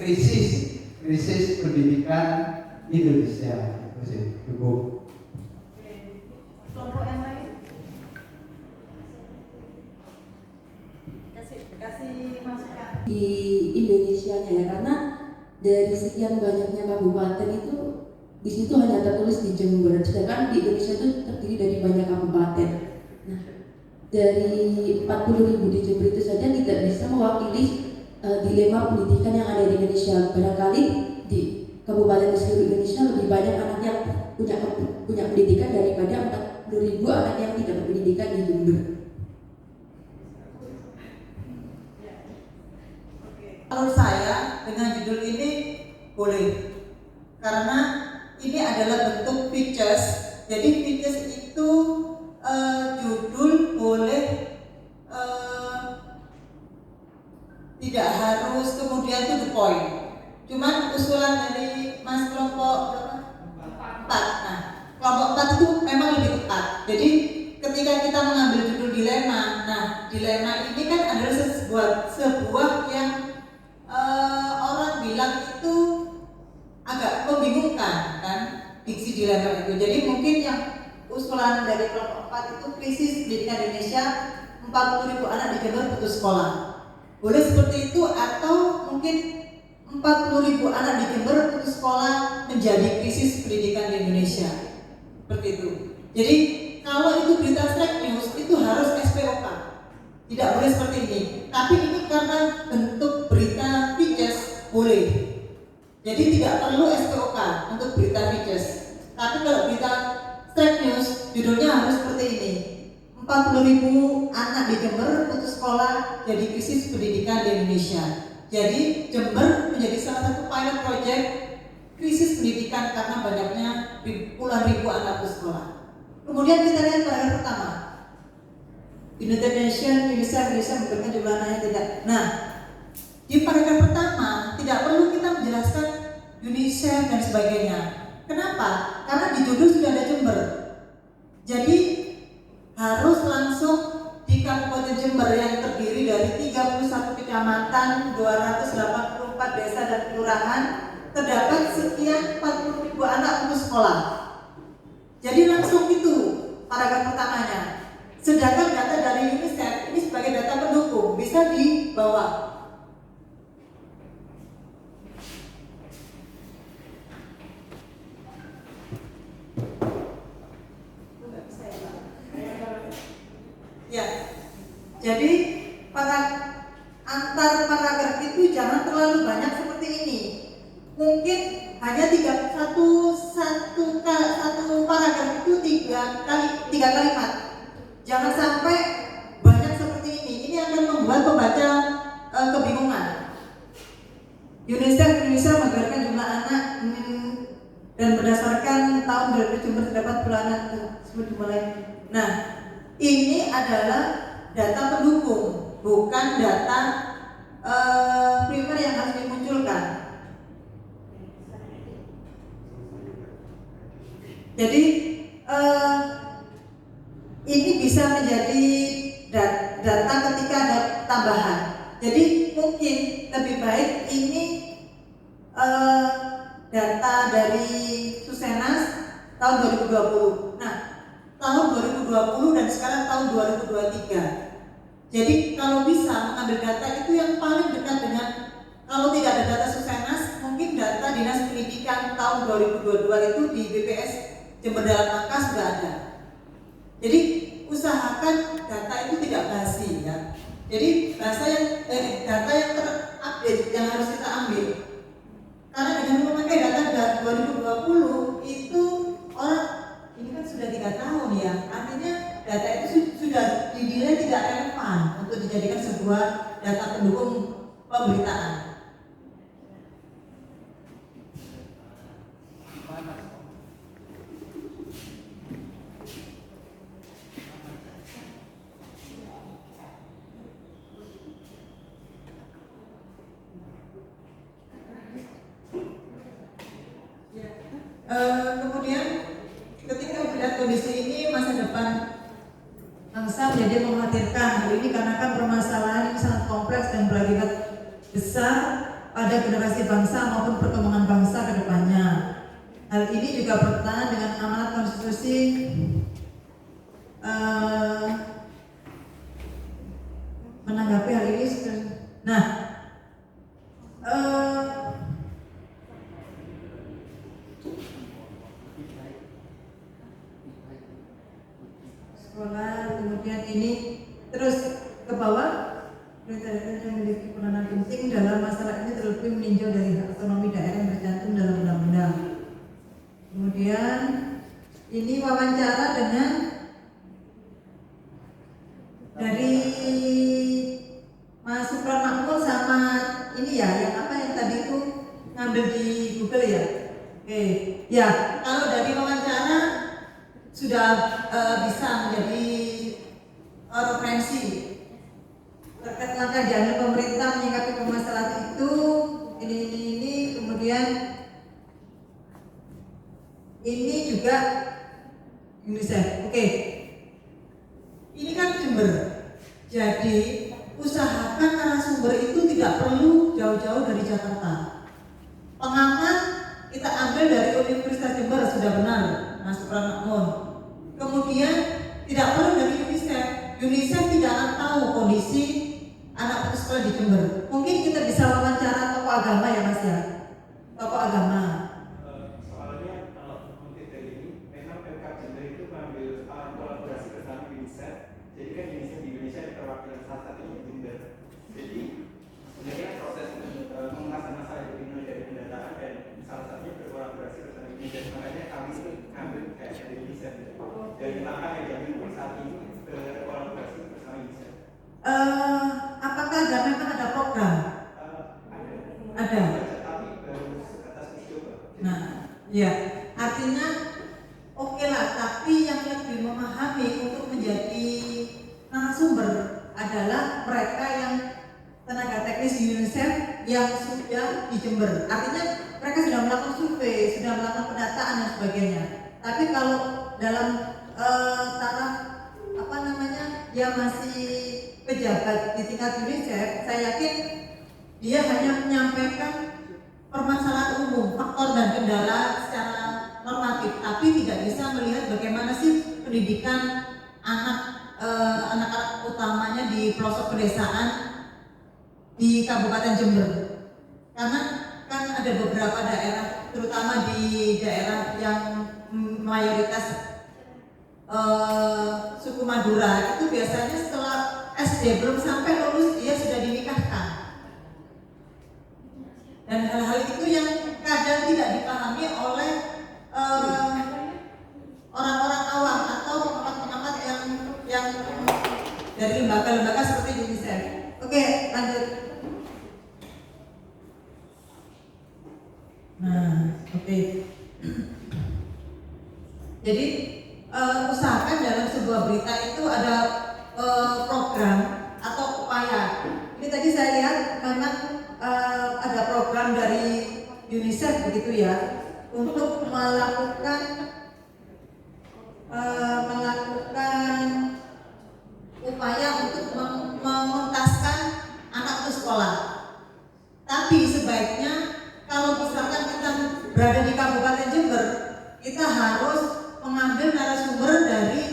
krisis pendidikan Indonesia. Cukup. Kelompok yang lain? Kasih masukan di Indonesia ya, karena dari sekian banyaknya kabupaten itu di situ hanya tertulis di Jember, sedangkan di Indonesia itu terdiri dari banyak kabupaten. Nah, dari 40.000 di Jember itu saja tidak bisa mewakili dilema pendidikan yang ada di Indonesia. Barangkali di kabupaten di seluruh Indonesia lebih banyak anak yang punya pendidikan daripada 40.000 anak yang tidak berpendidikan di Jember. Kalau saya dengan judul ini boleh, karena ini adalah bentuk pitches. Jadi pitches itu judul boleh, tidak harus kemudian to the point. Cuman usulan dari Mas kelompok 4. Nah, kelompok 4 itu memang lebih tepat. Jadi ketika kita mengambil judul dilema, nah dilema ini kan adalah sebuah yang orang bilang itu agak membingungkan kan, diksi dilema itu. Jadi mungkin yang usulan dari kelompok 4 itu krisis pendidikan Indonesia, 40.000 anak di Jember putus sekolah. Boleh seperti itu, atau mungkin 40.000 anak di Jember putus sekolah menjadi krisis pendidikan di Indonesia. Seperti itu. Jadi kalau itu berita fake news itu harus SPOK. Tidak boleh seperti ini. Tapi ini karena bentuk berita pitches boleh. Jadi tidak perlu SPOK untuk berita pitches. Tapi kalau berita fake news judulnya harus seperti ini. 40.000 anak di Jember putus sekolah jadi krisis pendidikan di Indonesia. Jadi Jember menjadi salah satu pilot project krisis pendidikan karena banyaknya puluhan ribu anak putus sekolah. Kemudian kita lihat paragraf pertama. United Nations, UNICEF memberikan jumlah anak yang tidak. Nah, di paragraf pertama tidak perlu kita menjelaskan UNICEF dan sebagainya. Kenapa? Karena di judul sudah ada Jember. Jadi harus langsung di Kabupaten Jember yang terdiri dari 31 kecamatan, 284 desa dan kelurahan, terdapat sekian 40.000 anak putus sekolah. Jadi langsung itu paragraf pertamanya. Sedangkan data dari UNICEF ini sebagai data pendukung bisa di bawah. Ya, jadi antar paragraf itu jangan terlalu banyak seperti ini. Mungkin hanya satu paragraf itu tiga kalimat. Jangan sampai banyak seperti ini. Ini akan membuat pembaca kebingungan. UNICEF Indonesia menggambarkan jumlah anak dan berdasarkan tahun 2000 terdapat puluhan anak tersebut dimulai. Nah, ini adalah data pendukung, bukan data primer yang harus dimunculkan. Jadi ini bisa menjadi data ketika ada tambahan. Jadi mungkin lebih baik ini data dari Susenas tahun 2020. Nah, tahun 2020 dan sekarang tahun 2023. Jadi kalau bisa mengambil data itu yang paling dekat dengan, kalau tidak ada data Susenas, mungkin data Dinas Pendidikan tahun 2022 itu di BPS Jember Dalam Langkah sudah ada. Jadi usahakan data itu tidak basi ya. Jadi data yang terupdate yang harus kita ambil. Karena dengan memakai data 2020 itu orang ini kan sudah 3 tahun ya. Artinya data itu sudah dinilai tidak relevan untuk dijadikan sebuah data pendukung pemberitaan. Kemudian ketika melihat kondisi ini, masa depan bangsa menjadi mengkhawatirkan. Hal ini karena kan permasalahan yang sangat kompleks dan berakibat besar pada generasi bangsa maupun perkembangan bangsa ke depannya. Hal ini juga bertentangan dengan amanat konstitusi menanggapi hal ini. Nah, sekolah, kemudian ini terus ke bawah, yang memiliki peranan penting dalam masalah ini terlebih meninjau dari hak otonomi daerah yang tercantum dalam undang-undang. Kemudian ini wawancara dengan dari Mas Supran Makmur sama ini ya, yang apa yang tadi itu ngambil di Google ya. Oke, ya kalau dari wawancara sudah bisa menjadi referensi terkait langkah diambil pemerintah menyikapi permasalahan itu. Ini kemudian ini juga UNICEF. Oke. Ini kan Jember. Jadi usahakan narasumber itu tidak perlu jauh-jauh dari Jakarta. Pengamat kita ambil dari Universitas Jember, sudah benar Mas Pranakmon. Kemudian tidak perlu dari UNICEF. UNICEF tidak akan tahu kondisi anak putus sekolah di Jember. Mungkin kita bisa wawancara tokoh agama ya Mas ya. Tokoh agama. Soalnya kalau mungkin dari ini, memang Pemkab Jember itu mengambil kolaborasi bersama UNICEF. Jadi kan UNICEF di Indonesia ada perwakilan salah satunya di Jember. Jadi sebenarnya proses mengenaskan masalah itu dimulai dari pendataan dan salah satunya berkolaborasi bersama UNICEF. Makanya kami itu ngambil kayak dari UNICEF. Dari langkah yang diambil saat ini berkolaborasi bersama UNICEF. Apakah memang ada program? Ada. Tapi baru sebatas uji coba. Nah, ya artinya oke lah. Tapi yang lebih memahami untuk menjadi narasumber adalah mereka yang tenaga teknis di UNICEF yang sudah di Jember. Artinya mereka sudah melakukan survei, sudah melakukan pendataan dan sebagainya. Tapi kalau dalam taraf apa namanya, yang masih pejabat di tingkat UNICEF, saya yakin dia hanya menyampaikan permasalahan umum, faktor dan kendala secara normatif, tapi tidak bisa melihat bagaimana sih pendidikan anak-anak utamanya di pelosok pedesaan di Kabupaten Jember. Karena kan ada beberapa daerah, terutama di daerah yang mayoritas suku Madura, itu biasanya setelah SD belum sampai lulus dia sudah dinikahkan. Dan hal-hal itu yang kadang tidak dipahami oleh orang-orang awam atau pengamat-pengamat yang dari lembaga-lembaga seperti UNICEF. Oke, lanjut. Nah, oke. Jadi usahakan dalam sebuah berita itu ada program atau upaya. Ini tadi saya lihat memang ada program dari UNICEF begitu ya, untuk melakukan upaya untuk mengentaskan anak putus sekolah. Tapi sebaiknya kalau misalkan kita berada di Kabupaten Jember, kita harus mengambil narasumber dari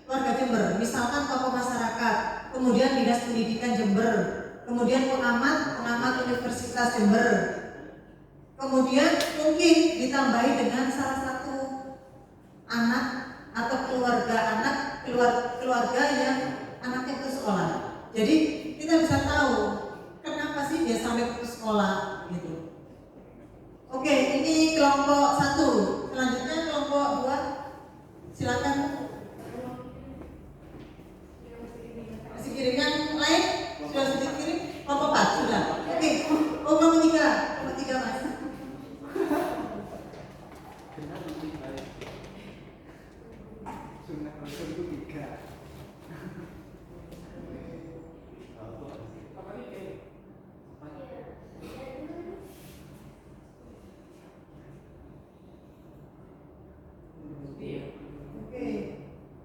warga Jember, misalkan tokoh masyarakat, kemudian Dinas Pendidikan Jember, kemudian pengamat Universitas Jember, kemudian mungkin ditambahi dengan salah satu anak atau keluarga yang anaknya putus sekolah. Jadi kita bisa tahu kenapa sih dia sampai putus sekolah gitu. Oke, ini kelompok 1. Selanjutnya kelompok 2. Silakan. Masih kirimkan lain? Sudah sedikit kirim? Kelompok 4 sudah. Oke. Kelompok 3 Mas.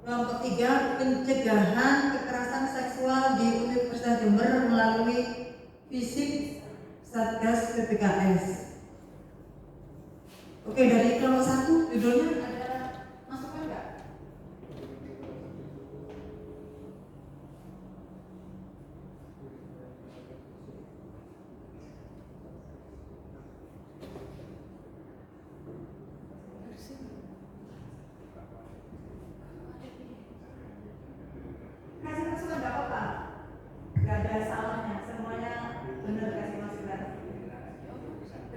Kelompok 3, pencegahan kekerasan seksual di Universitas Jember melalui fisik Satgas PPKS. Oke, dari kelompok 1 judulnya ada masukan nggak? Kasih masukan nggak apa-apa, nggak ada salahnya, semuanya benar kasih masukan.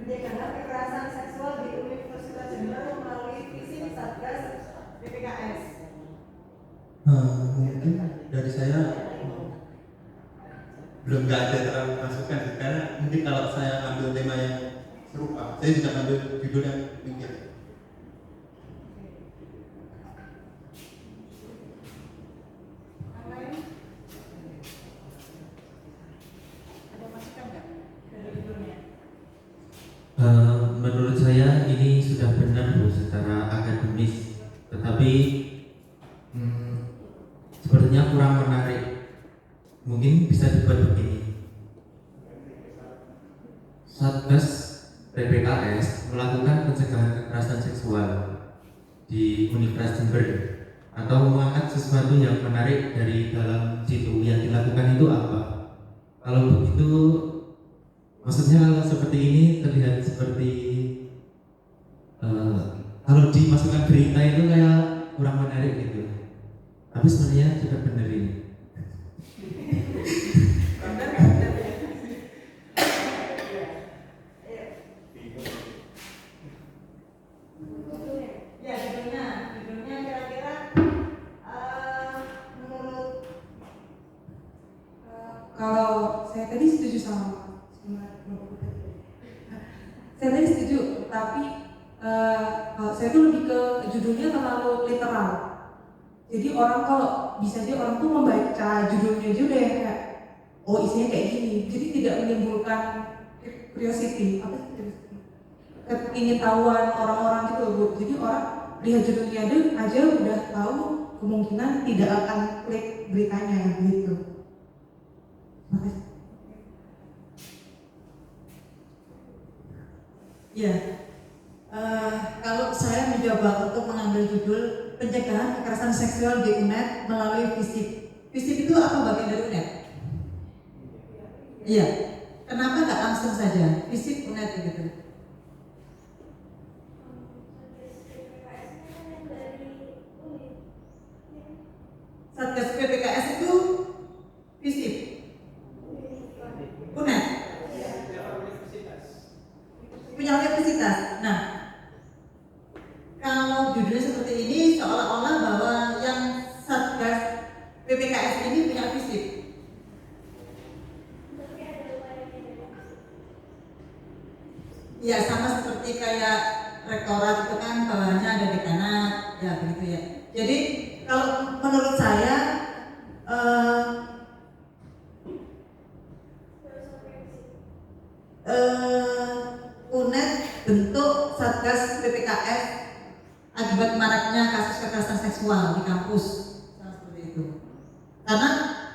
Pencegahan kekerasan seksual di Universitas Jember melalui visi Satgas PPKS. Mungkin dari saya belum nggak ada terlalu masukan sih, karena mungkin kalau saya ambil tema yang serupa, saya juga ambil judul yang demikian. Yang lain? Ada masukan nggak dari judulnya? Menurut saya ini sudah benar Bu secara akademis, tetapi sepertinya kurang menarik. Mungkin bisa dibuat begini: Satgas PPKS melakukan pencegahan kekerasan seksual di Universitas Jember, atau mengangkat sesuatu yang menarik dari dalam situ. Yang dilakukan itu apa? Kalau begitu, maksudnya kalau seperti ini terlihat seperti kalau dimasukkan berita itu kayak kurang menarik gitu. Tapi sebenarnya juga benar ini. Ya, judulnya kira-kira menurut Kalau saya tadi setuju saya tadi setuju, tapi kalau saya tuh lebih ke judulnya terlalu literal. Jadi orang kalau bisa aja orang tuh membaca judulnya aja udah kayak oh isinya kayak gini. Jadi tidak menimbulkan curiosity, apa sih curiosity? Keingintahuan orang-orang gitu loh Bu. Jadi orang lihat judulnya aja udah tahu kemungkinan tidak akan klik beritanya gitu. Makasih. ya, kalau saya mencoba untuk mengambil judul pencegahan kekerasan seksual di UNED melalui FISIP. FISIP itu apa bagian dari UNED? Iya. Kenapa nggak langsung saja FISIP UNED gitu? Satgas PPKS itu FISIP UNED punya universitas. Nah, kalau judulnya seperti ini seolah-olah bahwa yang Satgas PPKS ini punya FISIP. Ya, sama seperti kayak rektorat itu kan bawahnya ada dekanat, ya begitu ya. Jadi kalau menurut saya UNED bentuk Satgas PPKS akibat maraknya kasus kekerasan seksual di kampus, seperti itu. Karena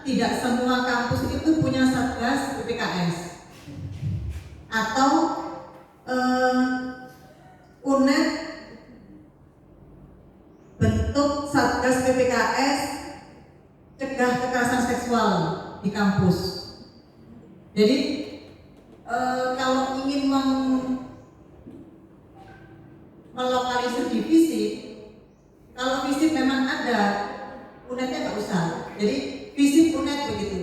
tidak semua kampus itu punya Satgas PPKS. Atau UNED bentuk Satgas PPKS cegah kekerasan seksual di kampus. Jadi kalau ingin melokalisir di FISIP, kalau FISIP memang ada, UNED-nya nggak usah. Jadi FISIP UNED begitu.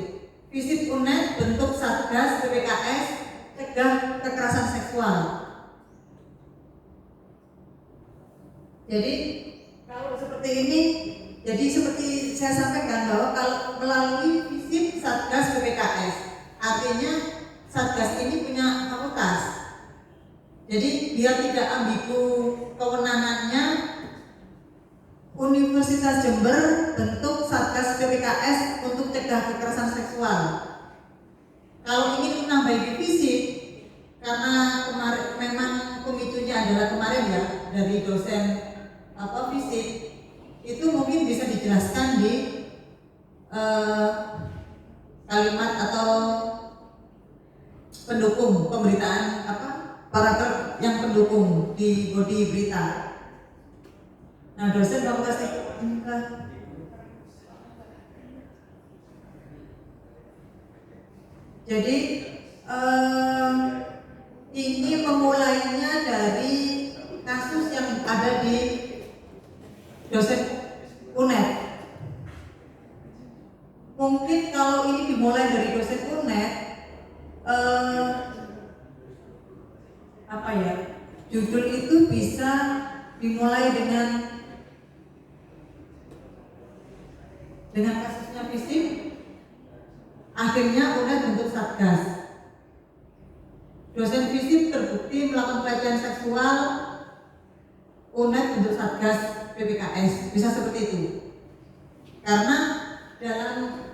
FISIP UNED bentuk Satgas PPKS cegah kekerasan seksual. Jadi kalau seperti ini, jadi seperti saya sampaikan bahwa kalau melalui FISIP Satgas PPKS, artinya Satgas ini punya fakultas. Jadi biar tidak ambigu kewenangannya, Universitas Jember bentuk Satgas PPKS untuk cegah kekerasan seksual. Kalau ingin menambah divisi, karena kemarin memang pemicunya adalah kemarin ya dari dosen FISIP, itu mungkin bisa dijelaskan di kalimat atau pendukung pemberitaan paragraf yang pendukung di body berita. Nah, dosen kamu kasih ini lah. Jadi ini memulainya dari kasus yang ada di dosen UNED. Mungkin kalau ini dimulai dari dosen UNED, judul itu bisa dimulai dengan kasusnya fisik, akhirnya UNED bentuk satgas. Dosen fisik terbukti melakukan pelecehan seksual, UNED bentuk satgas PPKS, bisa seperti itu. Karena dalam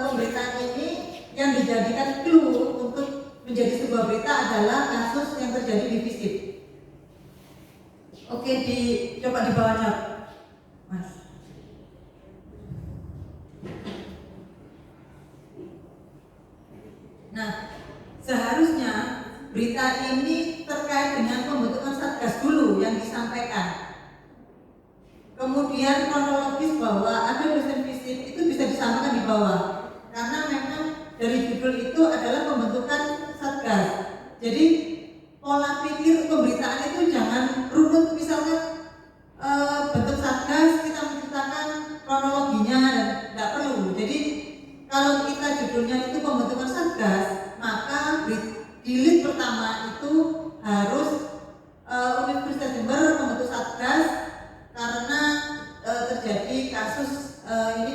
pemberitaan ini yang dijadikan clue untuk menjadi sebuah berita adalah kasus yang terjadi di fisik. Oke, coba di bawahnya, Mas. Nah, seharusnya berita ini terkait dengan pembentukan satgas dulu yang disampaikan. Kemudian kronologis bahwa ada dosen fisik itu bisa disampaikan di bawah. Karena memang dari judul itu adalah pembentukan satgas. Jadi pola pikir pemberitaan itu jangan runut, misalnya bentuk satgas kita menceritakan kronologinya dan tidak perlu. Jadi kalau kita judulnya itu pembentukan satgas, maka di lead pertama itu harus Universitas Jember membentuk satgas karena terjadi kasus ini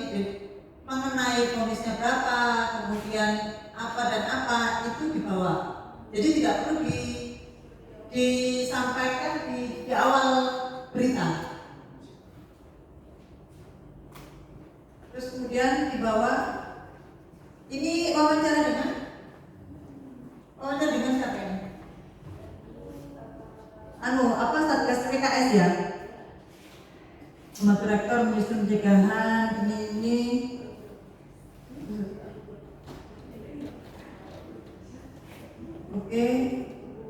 mengenai vonisnya berapa, kemudian apa dan apa itu di bawah. Jadi tidak perlu disampaikan di awal berita. Terus kemudian di bawah ini wawancara dengan siapa ini? Satgas PKS ya. Sama direktur menyusun pencegahan ini. Oke,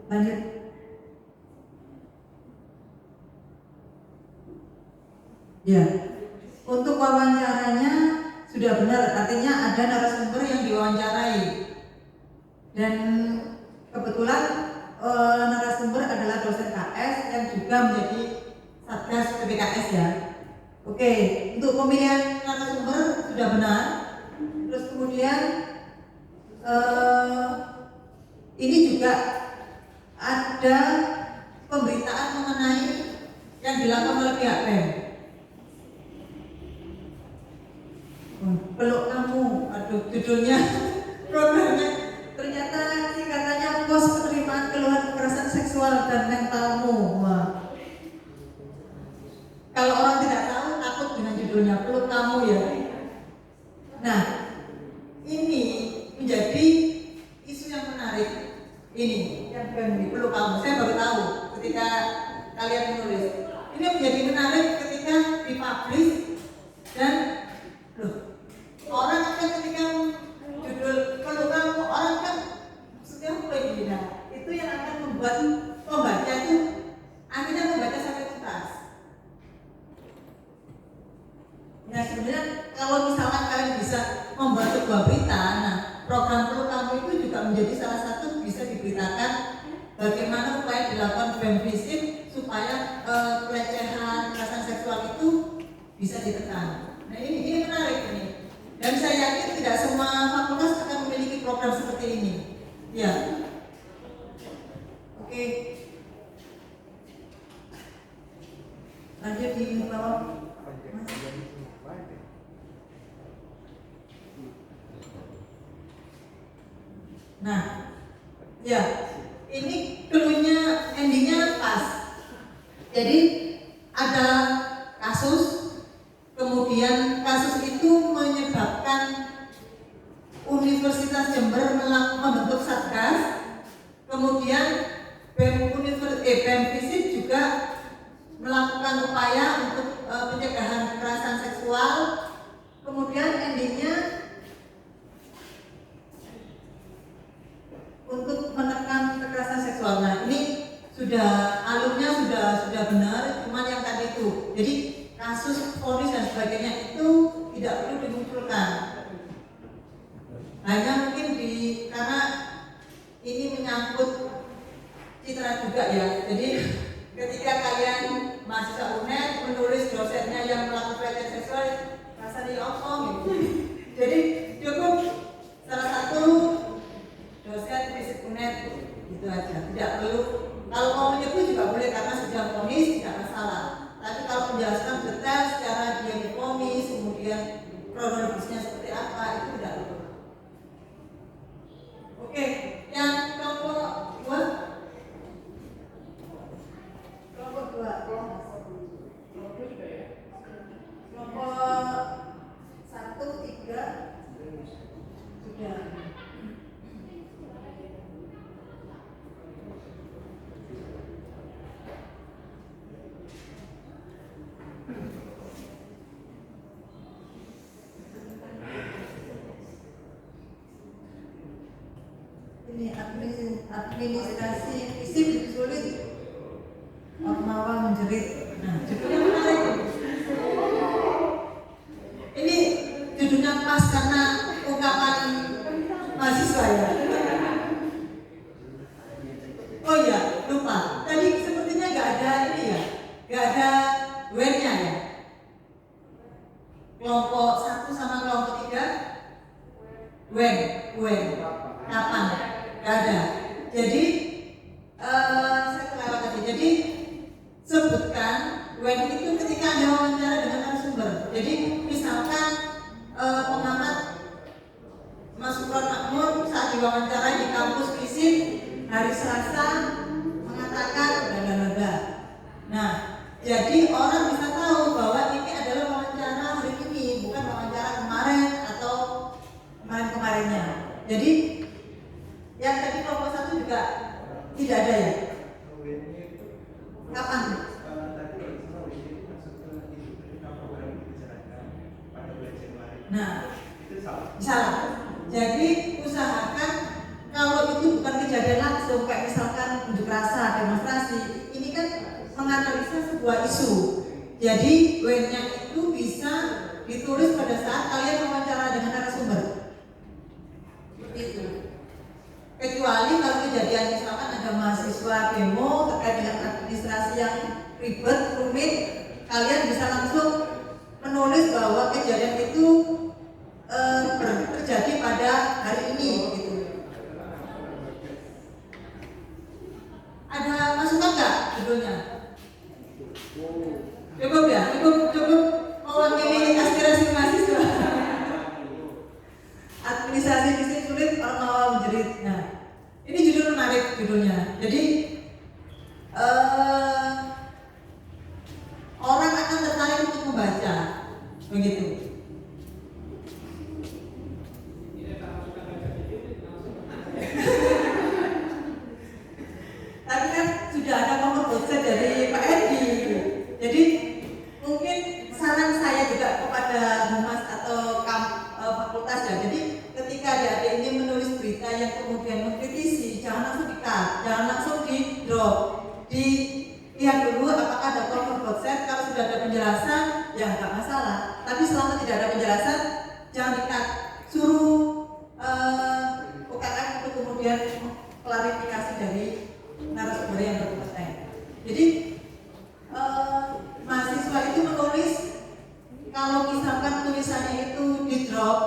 lanjut. Ya, untuk wawancaranya sudah benar, artinya ada narasumber yang diwawancarai. Dan kebetulan narasumber adalah dosen KS yang juga menjadi Satgas PPKS ya. Oke, untuk pemilihan narasumber sudah benar. Terus kemudian ini juga ada pemberitaan mengenai yang dilakukan oleh pihak BEM. Peluk kamu, aduh judulnya programnya ternyata singkatannya pos penerimaan keluhan kekerasan seksual dan mentalmu. Wah. Kalau orang tidak tahu takut dengan judulnya peluk kamu ya. Nah, ini menjadi isu yang menarik. Ini yang peluk kamu. Saya baru tahu ketika kalian menulis. Ini menjadi menarik ketika dipublish dan orang akan ketika judul peluk kamu, orang kan maksudnya apa ini? Nah, itu yang akan membuat pembaca itu akhirnya membaca sampai tuntas. Nah, sebenarnya kalau misalkan kalian bisa membuat sebuah berita, nah program peluk kamu itu juga menjadi salah satu bisa diberitakan bagaimana upaya dilakukan BEM FISIP supaya pelecehan kekerasan seksual itu bisa ditekan. Nah ini menarik ini. Dan saya yakin tidak semua fakultas akan memiliki program seperti ini. Ya. Oke. Lanjut di bawah. Nah, ya, ini clue-nya, endingnya pas. Jadi ada kasus, kemudian kasus itu menyebabkan Universitas Jember membentuk satgas, kemudian BEM FISIP juga melakukan upaya untuk pencegahan kekerasan seksual, kemudian endingnya sudah alurnya sudah benar, cuman yang tadi itu. Jadi kasus vonis dan sebagainya itu tidak perlu dimunculkan. Hanya mungkin karena ini menyangkut citra juga ya. Jadi ketika kalian mahasiswa UNED menulis dosennya yang melakukan pelecehan seksual, rasanya apa gitu. Jadi cukup salah satu dosen fisik UNED gitu aja. Tidak perlu, kalau mau menyebut juga boleh karena sudah vonis tidak masalah. Tapi kalau menjelaskan detail secara dia divonis, kemudian kronologisnya seperti apa, itu tidak perlu. Oke, yang kelompok 2. Kelompok 2. Kelompok 1, 3 sudah. Ini administrasi fisik lebih sulit. Ormawa menjerit. Nah, judulnya menarik. Ini judulnya pas karena ungkapan mahasiswa ya. Oh iya, lupa. Tadi sepertinya nggak ada ini ya, nggak ada WN-nya ya. Kelompok 1 sama kelompok 3 WN. Kapan? Nggak ada. Jadi saya kelewat tadi. Jadi sebutkan WN itu ketika Anda wawancara dengan narasumber. Jadi misalkan pengamat Mas Supron Makmur saat diwawancara di kampus FISIP hari Selasa mengatakan bla. Nah, jadi orang bisa tahu bahwa ini adalah wawancara hari ini, bukan wawancara kemarin atau kemarin-kemarinnya. Jadi yang tadi kelompok 1 juga tidak ada ya? Kapan? Nah, salah. Jadi usahakan kalau itu bukan kejadian langsung, kayak misalkan unjuk rasa, demonstrasi, ini kan menganalisa sebuah isu. Jadi WN-nya itu bisa ditulis pada saat kalian wawancara dengan narasumber. Itu. Kecuali kalau kejadian misalkan ada mahasiswa demo terkait dengan administrasi yang ribet, rumit, kalian bisa langsung menulis bahwa kejadian itu terjadi pada hari ini gitu. Ada masukan nggak judulnya? Cukup ya? Cukup mewakili aspirasi mahasiswa. Administrasi bisnis sulit, Ormawa menjerit. Nah, ini judul menarik judulnya. Jadi orang akan tertarik untuk membaca, begitu. Tapi kan sudah ada kompetensi dari Pak Edi. Jadi mungkin saran saya juga kepada humas atau fakultas ya. Jadi ketika adik-adik ini menulis berita yang kemudian mengkritisi, jangan langsung di-cut, jangan langsung di-drop. Dilihat dulu apakah ada kompetensi. Kalau sudah ada penjelasan, ya nggak masalah. Tapi selama tidak ada penjelasan, jangan di-cut. Suruh UKM untuk kemudian klarifikasi dari narasumber yang berkompeten. Jadi mahasiswa itu menulis, kalau misalkan tulisannya itu di drop,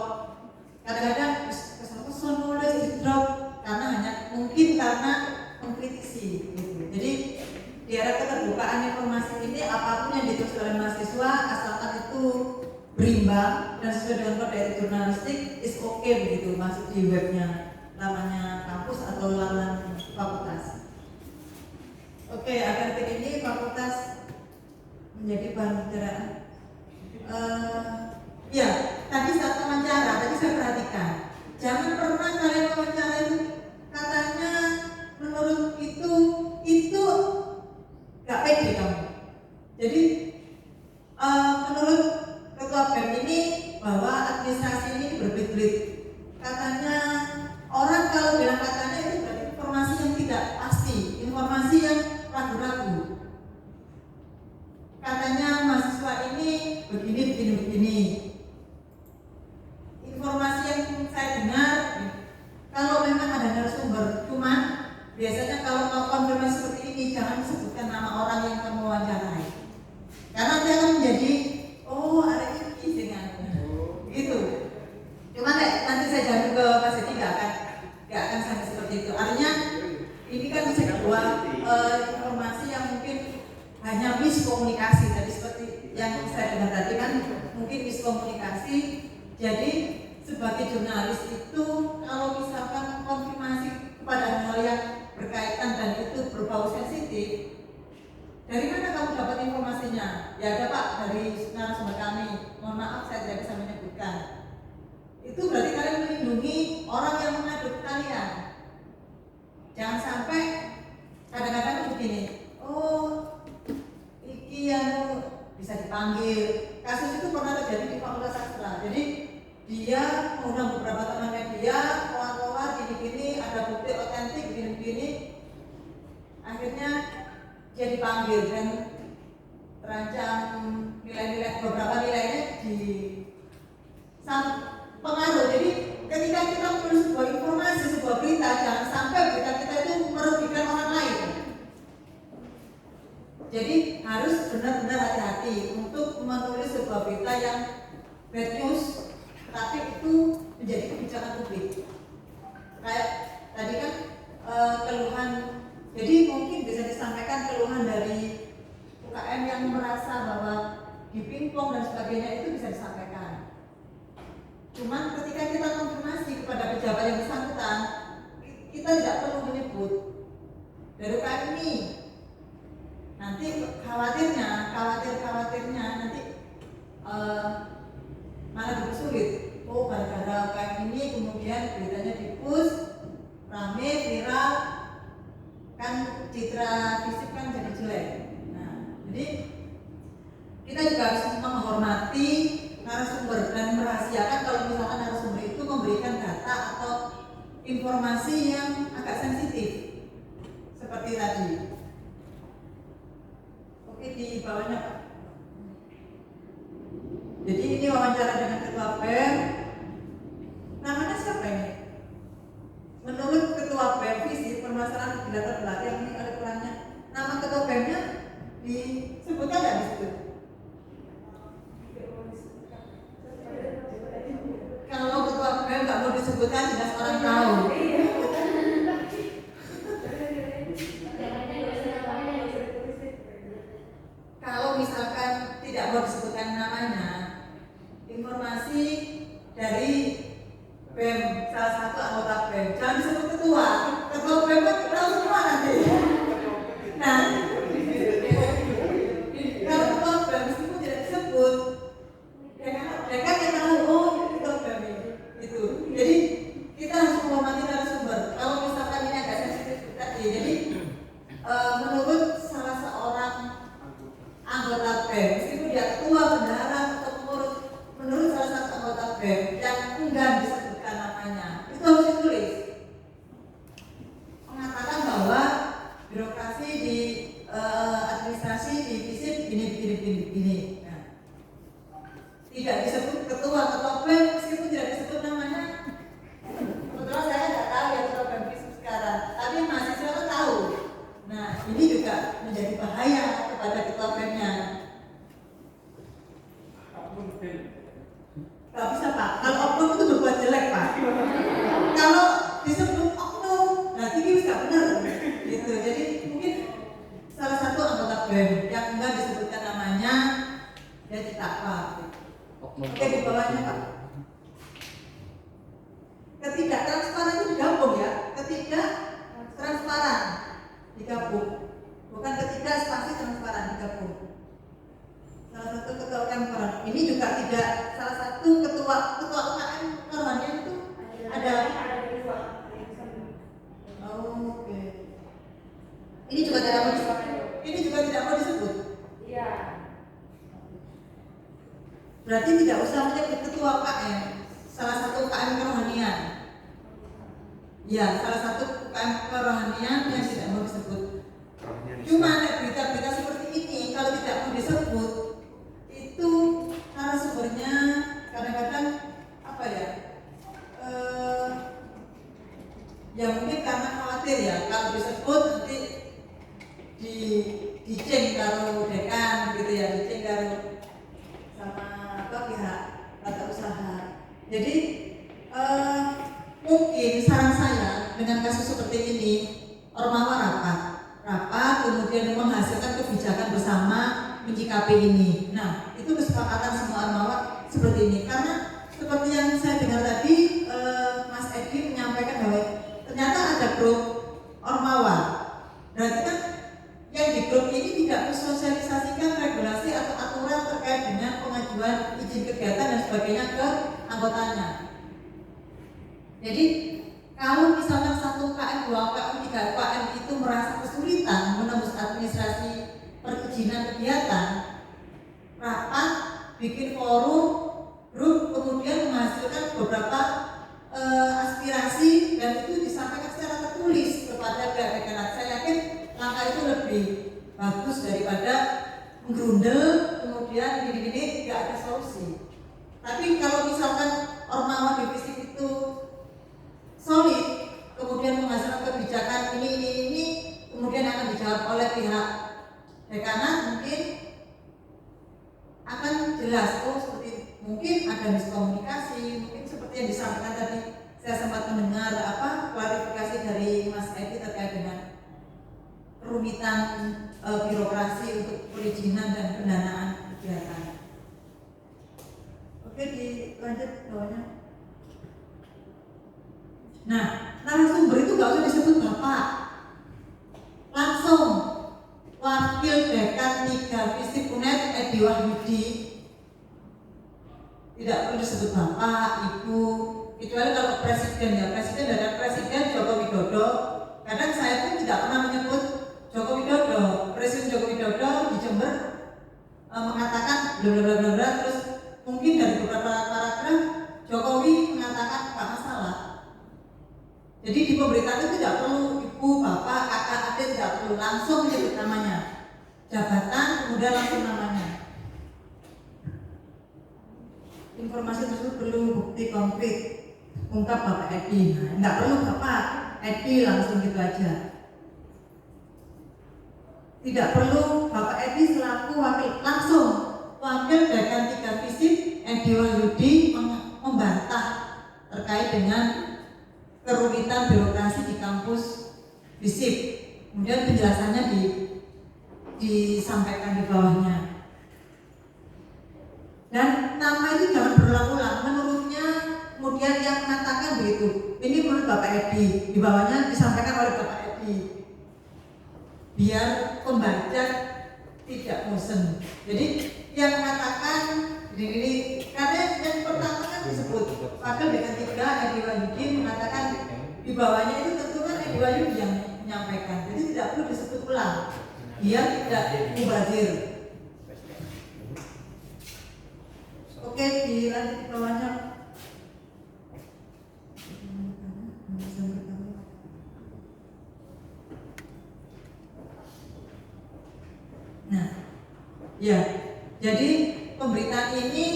kadang-kadang kesel nulis di drop karena mengkritisi gitu. Jadi di era keterbukaan informasi ini, apapun yang ditulis oleh mahasiswa asalkan itu berimbang dan sesuai dengan kode etik jurnalistik is okay begitu, masuk di webnya namanya kampus atau laman fakultas. Oke, agar ini fakultas menjadi bahan pembicaraan. Ya, tadi saat wawancara, tadi saya perhatikan, jangan pernah kalian wawancara itu katanya menurut itu gak pede kamu. Jadi menurut ketua BEM ini bahwa administrasi ini berbelit-belit. Katanya orang kalau bilang katanya itu berarti informasi yang tidak pasti, informasi yang artinya ini kan sebuah informasi yang mungkin hanya miskomunikasi. Jadi seperti yang saya dengar tadi kan mungkin miskomunikasi. Jadi sebagai jurnalis itu kalau misalkan konfirmasi kepada hal yang berkaitan dan itu berbau sensitif, dari mana kamu dapat informasinya? Ya ada Pak, dari narasumber kami. Mohon maaf saya tidak bisa menyebutkan. Itu berarti kalian melindungi orang yang mengadu kalian. Jangan sampai kadang-kadang begini, oh iki yang bisa dipanggil. Kasus itu pernah terjadi di Fakultas Sastra. Jadi dia mengundang beberapa temannya dia, keluar gini-gini, ada bukti otentik begini-begini. Akhirnya dia dipanggil dan terancam nilai-nilai, beberapa nilainya di pengaruh. Jadi ketika kita menulis sebuah informasi, sebuah berita, jangan sampai berita kita itu merugikan orang lain. Jadi harus benar-benar hati-hati untuk menulis sebuah berita yang bad news, tapi itu menjadi kebijakan publik. Kayak tadi kan keluhan, jadi mungkin bisa disampaikan keluhan dari UKM yang merasa bahwa dipingpong dan sebagainya, itu bisa disampaikan. Cuman ketika kita konfirmasi kepada pejabat yang bersangkutan, kita tidak perlu menyebut dari UKM ini. Nanti khawatirnya nanti malah lebih sulit. Oh, gara-gara UKM ini kemudian beritanya di-push, rame, viral, kan citra fisik kan jadi jelek. Nah, jadi kita juga harus menghormati narasumber dan merahasiakan kalau misalkan narasumber itu memberikan data atau informasi yang agak sensitif seperti tadi. Oke, di bawahnya Pak. Jadi ini wawancara dengan Ketua BEM. Namanya siapa ini? Menurut Ketua BEM visi permasalahan di latar belakang ini ada kurangnya. Nama Ketua BEM-nya disebutkan nggak disebut? Kalau Ketua BEM nggak mau disebutkan, jelas orang tahu. Kalau misalkan tidak mau disebutkan namanya, informasi dari BEM, salah satu anggota BEM, jangan disebut ketua BEM kan tahu semua nanti. Nah, kalau ketua BEM meskipun tidak disebut, mereka yang tahu, oh ini ketua BEM itu. Jadi kita harus menghormati narasumber. Kalau misalkan ini agak sensitif tadi, jadi menurut salah seorang anggota BEM, meskipun dia ketua, bendahara atau pengurus, menurut salah satu anggota BEM yang enggan disebutkan namanya, itu harus ditulis mengatakan bahwa birokrasi di administrasi di FISIP gini. Nah, tidak disebut ketua BEM meskipun tidak disebut namanya. Kebetulan saya tidak tahu ya ketua BEM FISIP sekarang, tapi mahasiswa kan tahu. Nah, ini juga menjadi bahaya kepada ketua BEM-nya. Gak bisa Pak, kalau oknum itu berbuat jelek Pak. Kalau disebut oknum, berarti ini bisa benar gitu. Jadi mungkin salah satu anggota BEM yang enggak disebutkan namanya, dia ditakwa. Oke, di bawahnya Pak. Ketidak transparan itu digabung ya, ketidak transparan digabung, bukan ketidak spasi transparan digabung. Salah satu ketua UKM ini juga tidak, salah satu ketua UKM kerohanian itu ada. Oh, oke. Ini juga tidak mau disebut. Ini juga tidak mau disebut. Iya. Berarti tidak usah menyebut ketua UKM. Salah satu UKM kerohanian. Ya, salah satu UKM kerohanian yang tidak mau disebut. Cuma berita-berita seperti ini kalau tidak mau disebut, itu narasumbernya kadang-kadang apa ya? Ya mungkin karena khawatir ya kalau disebut nanti diceng karo dekan gitu ya, diceng karo sama apa pihak tata usaha. Jadi mungkin saran saya dengan kasus seperti ini Ormawa rapat, kemudian menghasilkan kebijakan bersama menyikapi ini. Nah, itu kesepakatan semua ormawa seperti ini. Karena seperti yang saya dengar tadi, Mas Edi menyampaikan bahwa ternyata ada grup ormawa. Berarti kan yang di grup ini tidak mensosialisasikan regulasi atau aturan terkait dengan pengajuan izin kegiatan dan sebagainya ke anggotanya. Jadi kalau misalkan 1 KM, 2 KM, 3 KM itu merasa kesulitan menembus administrasi perizinan kegiatan, rapat, bikin forum, grup, kemudian menghasilkan beberapa aspirasi dan itu disampaikan secara tertulis kepada pihak dekanat. Saya yakin langkah itu lebih bagus daripada menggerundel kemudian gini-gini tidak ada solusi. Tapi kalau misalkan ormawa divisi itu solid, kemudian menghasilkan kebijakan ini, kemudian akan dijawab oleh pihak dekanat, mungkin akan jelas. Oh, seperti mungkin ada miskomunikasi, mungkin seperti yang disampaikan tadi. Saya sempat mendengar klarifikasi dari Mas Edi terkait dengan kerumitan birokrasi untuk perizinan dan pendanaan kegiatan. Oke, dilanjut bawahnya. Nah, narasumber itu gak usah disebut Bapak, langsung Wakil Dekan 3 Visip UNED Edi Wahyudi. Tidak perlu disebut Bapak, Ibu, kecuali kalau Presiden ya, Presiden Joko Widodo. Kadang saya pun tidak pernah menyebut Joko Widodo. Presiden Joko Widodo di Jember mengatakan bla bla bla, terus mungkin dari beberapa paragraf Jokowi mengatakan gak masalah. Jadi di pemberitaan itu tidak perlu Ibu, Bapak, Kakak, Adik, tidak perlu, langsung menyebut namanya, jabatan, kemudian langsung namanya. Informasi tersebut perlu bukti konkret, ungkap Bapak Edi. Nah, nggak perlu Bapak Edi, langsung gitu aja. Tidak perlu Bapak Edi selaku wakil, langsung Wakil Dekan 3 Visip Edi Wahyudi membantah terkait dengan kerumitan birokrasi di kampus Visip. Kemudian penjelasannya disampaikan di bawahnya. Dan nama itu jangan berulang-ulang. Menurutnya kemudian yang mengatakan begitu. Ini menurut Bapak Edi. Di bawahnya disampaikan oleh Bapak Edi. Biar pembaca tidak bosan. Jadi yang mengatakan ini karena yang pertama kan disebut Wakil Dekan 3 Edi Wahyudi mengatakan di bawahnya itu tentu kan Edi Wahyudi yang menyampaikan. Jadi tidak perlu disebut ulang. Biar tidak mubazir. Oke, dilanjut di bawahnya. Nah, ya, jadi pemberitaan ini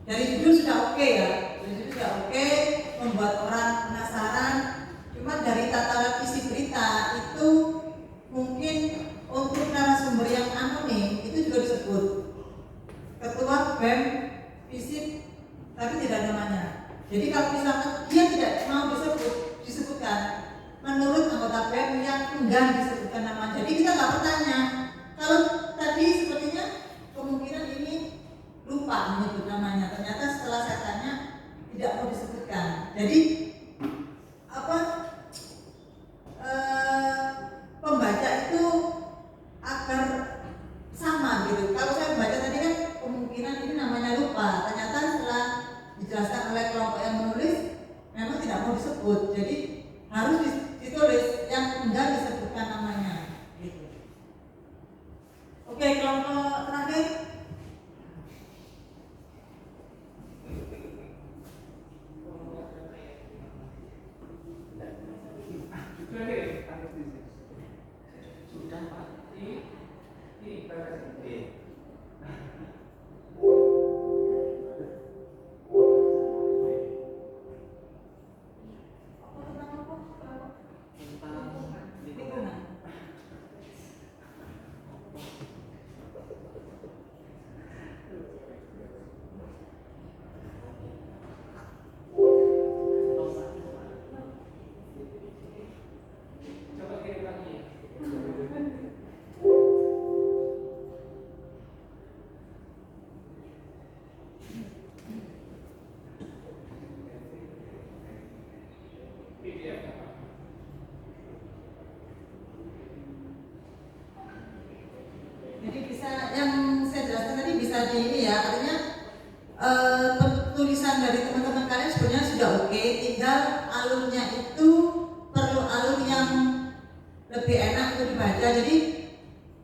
dari judul sudah oke ya, membuat orang penasaran. Cuma dari tataran isi berita itu mungkin untuk narasumber yang anonim itu juga disebut Ketua BEM Visip, tapi tidak ada namanya. Jadi kalau misalkan dia tidak mau disebutkan menurut anggota BEM yang enggan disebutkan nama. Jadi kita nggak bertanya. Kalau tadi sepertinya kemungkinan ini lupa menyebut namanya. Ternyata setelah saya tanya tidak mau disebutkan. Jadi pembaca itu agar sama gitu. Kalau saya baca tadi kan kemungkinan ini namanya lupa. Ternyata setelah dijelaskan oleh kelompok yang menulis memang tidak mau disebut. Jadi harus ditulis yang enggak disebutkan namanya. Gitu. Oke, kelompok terakhir. Sudah pasti ini tadi ini ya, artinya tulisan dari teman-teman kalian sebenarnya sudah oke, tinggal alurnya itu perlu alur yang lebih enak untuk dibaca. Jadi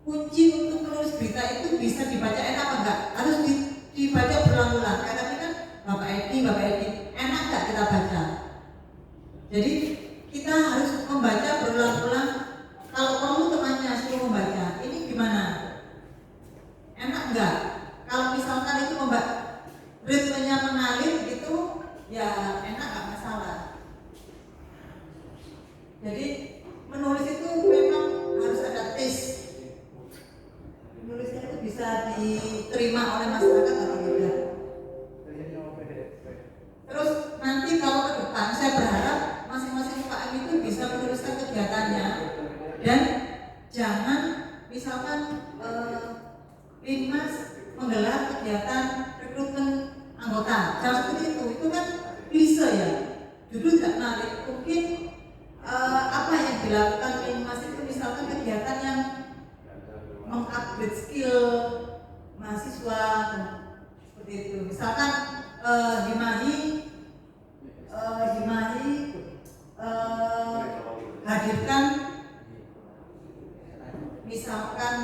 kunci untuk menulis berita itu bisa dibaca enak apa enggak? Harus dibaca berulang-ulang. Kayak tadi kan Bapak Edi, enak enggak kita baca? Jadi kita harus membaca berulang-ulang. Kalau kamu temannya suruh membaca, ini gimana? Enak enggak? Kalau misalkan itu ritmenya mengalir gitu, ya enak enggak masalah. Jadi menulis itu memang harus ada taste. Menulisnya itu bisa diterima oleh masyarakat atau tidak. Terus nanti kalau ke depan saya berharap masing-masing UKM itu bisa menuliskan kegiatannya dan jangan misalkan Linmas menggelar kegiatan rekrutmen anggota, jangan seperti itu kan klise ya, judul tidak menarik. Mungkin apa yang dilakukan Linmas itu misalkan kegiatan yang mengupgrade skill mahasiswa seperti itu. Misalkan Himahi hadirkan misalkan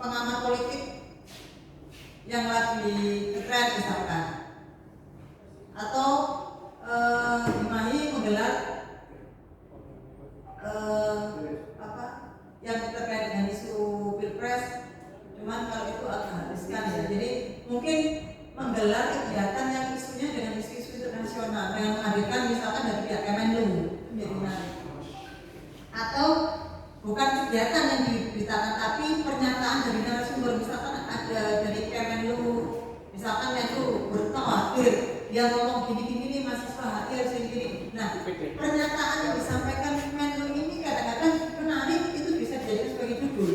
pengamat politik yang lagi ngetren misalkan, atau Himahi menggelar yang terkait dengan isu pilpres, cuman kalau itu agak riskan ya. Jadi mungkin menggelar kegiatan yang isunya dengan isu-isu internasional dengan menghadirkan misalkan dari pihak Kemenlu menjadi menarik. Atau bukan kegiatan yang diberitakan tapi pernyataan dari narasumber, misalkan ada dari Kemenlu, misalkan Menlu Retno hadir, dia ngomong gini-gini nih mahasiswa hadir gini-gini. Nah, pernyataan yang disampaikan Menlu ini kadang-kadang menarik, itu bisa dijadikan sebagai judul.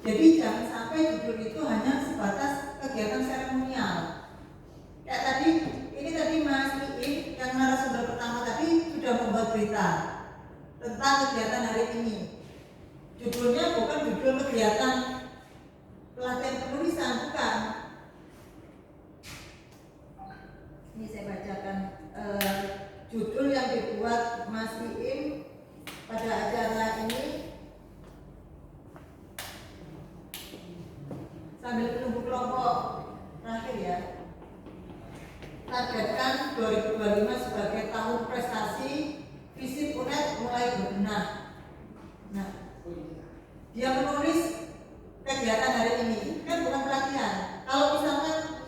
Jadi jangan sampai judul itu hanya sebatas kegiatan seremonial. Kayak tadi, ini tadi Mas Iin yang narasumber pertama tadi sudah membuat berita tentang kegiatan hari ini. Judulnya bukan judul kegiatan pelatihan penulisan, bukan. Ini saya bacakan judul yang dibuat Mas Iin pada acara ini sambil menunggu kelompok terakhir ya. Targetkan 2025 sebagai tahun prestasi, visi UNED mulai berbenah. Nah, dia menulis kegiatan hari ini kan bukan pelatihan. Kalau misalkan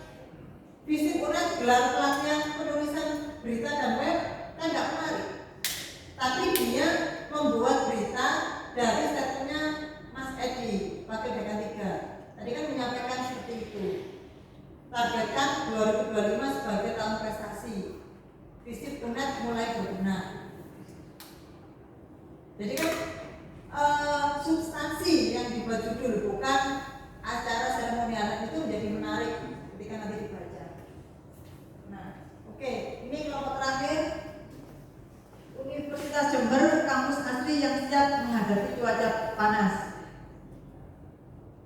visi UNED gelar pelatihan penulisan berita dan web kan nggak menarik. Tapi dia membuat berita dari statementnya Mas Edi, Wakil Dekan 3. Tadi kan menyampaikan seperti itu. Targetkan 2025 sebagai tahun prestasi, visi UNED mulai berbenah. Jadi kan substansi yang dibuat judul, bukan acara seremonial, itu menjadi menarik ketika nanti dibaca. Nah, oke, ini kelompok terakhir. Universitas Jember, kampus asli yang siap menghadapi cuaca panas.